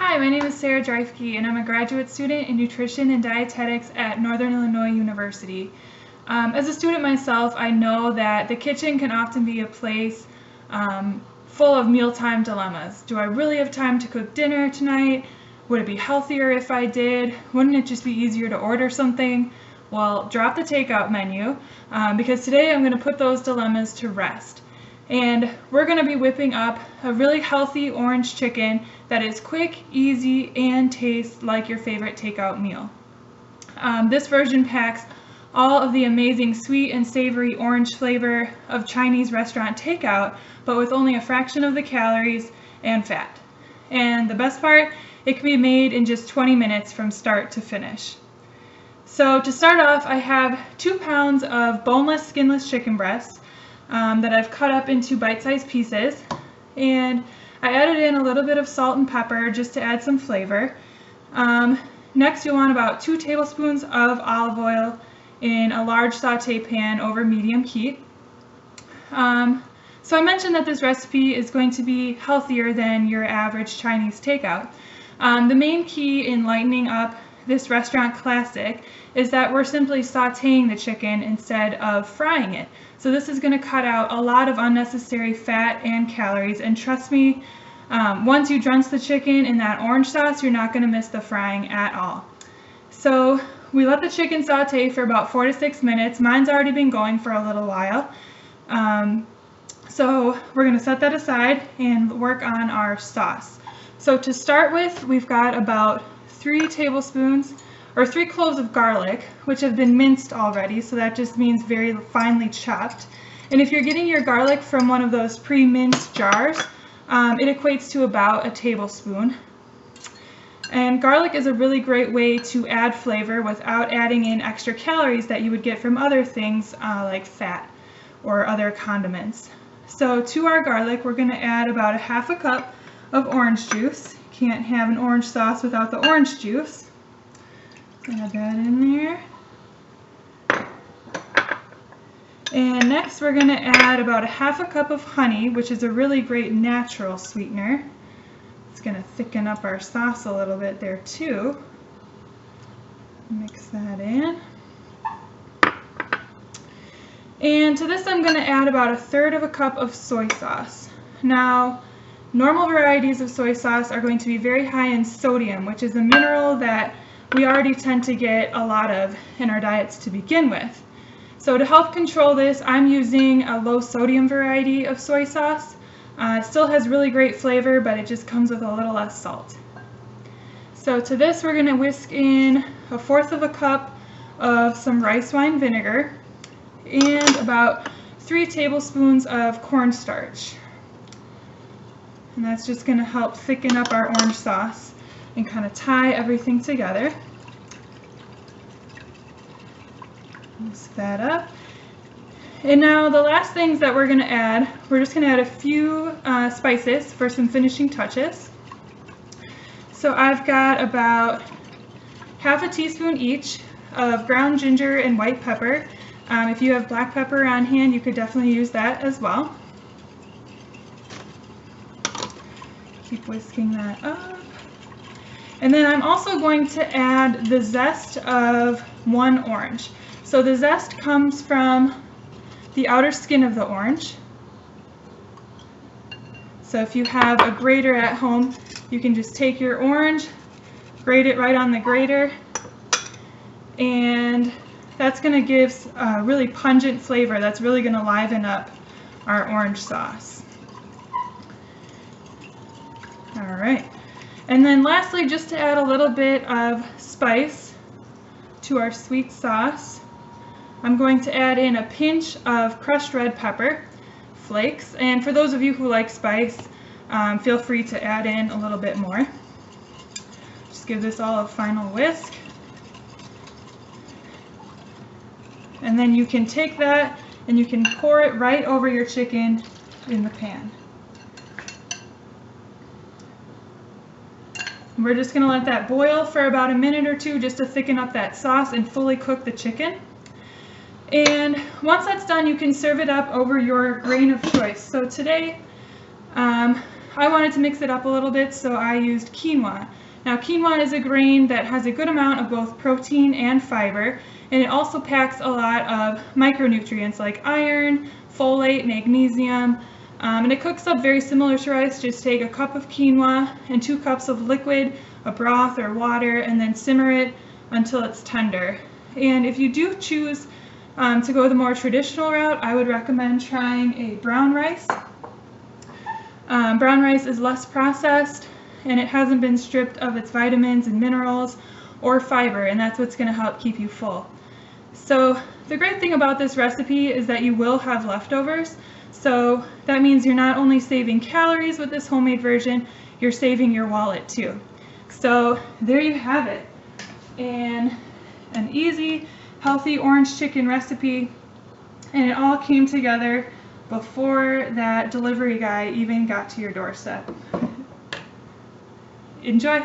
Hi, my name is Sarah Dreifke, and I'm a graduate student in nutrition and dietetics at Northern Illinois University. As a student myself, I know that the kitchen can often be a place full of mealtime dilemmas. Do I really have time to cook dinner tonight? Would it be healthier if I did? Wouldn't it just be easier to order something? Well, drop the takeout menu because today I'm going to put those dilemmas to rest. And we're going to be whipping up a really healthy orange chicken that is quick, easy, and tastes like your favorite takeout meal. This version packs all of the amazing sweet and savory orange flavor of Chinese restaurant takeout, but with only a fraction of the calories and fat. And the best part, it can be made in just 20 minutes from start to finish. So to start off, I have 2 pounds of boneless, skinless chicken breasts that I've cut up into bite-sized pieces, and I added in a little bit of salt and pepper just to add some flavor. Next, you'll want about 2 tablespoons of olive oil in a large saute pan over medium heat. So I mentioned that this recipe is going to be healthier than your average Chinese takeout. The main key in lightening up this restaurant classic is that we're simply sauteing the chicken instead of frying it. So this is going to cut out a lot of unnecessary fat and calories, and trust me, once you drench the chicken in that orange sauce, you're not going to miss the frying at all. So we let the chicken saute for about 4 to 6 minutes. Mine's already been going for a little while. So we're going to set that aside and work on our sauce. So to start with, we've got about 3 tablespoons or 3 cloves of garlic, which have been minced already, so that just means very finely chopped. And if you're getting your garlic from one of those pre-minced jars, it equates to about a tablespoon. And garlic is a really great way to add flavor without adding in extra calories that you would get from other things like fat or other condiments. So to our garlic, we're going to add about 1/2 cup of orange juice. Can't have an orange sauce without the orange juice. Add that in there. And next we're going to add about 1/2 cup of honey, which is a really great natural sweetener. It's going to thicken up our sauce a little bit there too. Mix that in. And to this I'm going to add about 1/3 cup of soy sauce. Now, normal varieties of soy sauce are going to be very high in sodium, which is a mineral that we already tend to get a lot of in our diets to begin with. So to help control this, I'm using a low sodium variety of soy sauce. It still has really great flavor, but it just comes with a little less salt. So to this, we're going to whisk in 1/4 cup of some rice wine vinegar and about 3 tablespoons of cornstarch. And that's just going to help thicken up our orange sauce and kind of tie everything together. Whisk that up. And now the last things that we're going to add, we're just going to add a few spices for some finishing touches. So I've got about 1/2 teaspoon each of ground ginger and white pepper. If you have black pepper on hand, you could definitely use that as well. Keep whisking that up. And then I'm also going to add the zest of 1 orange. So the zest comes from the outer skin of the orange. So if you have a grater at home, you can just take your orange, grate it right on the grater, and that's going to give a really pungent flavor that's really going to liven up our orange sauce. All right. And then lastly, just to add a little bit of spice to our sweet sauce, I'm going to add in a pinch of crushed red pepper flakes. And for those of you who like spice, feel free to add in a little bit more. Just give this all a final whisk. And then you can take that and you can pour it right over your chicken in the pan. We're just going to let that boil for about a minute or 2 just to thicken up that sauce and fully cook the chicken. And once that's done, you can serve it up over your grain of choice. So today I wanted to mix it up a little bit, so I used quinoa. Now quinoa is a grain that has a good amount of both protein and fiber, and it also packs a lot of micronutrients like iron, folate, magnesium, and it cooks up very similar to rice. Just take a cup of quinoa and 2 cups of liquid, a broth or water, and then simmer it until it's tender. And if you do choose to go the more traditional route, I would recommend trying a brown rice. Brown rice is less processed and it hasn't been stripped of its vitamins and minerals or fiber, and that's what's going to help keep you full. So the great thing about this recipe is that you will have leftovers. So that means you're not only saving calories with this homemade version, you're saving your wallet too. So there you have it. And an easy, healthy orange chicken recipe, and it all came together before that delivery guy even got to your doorstep. Enjoy!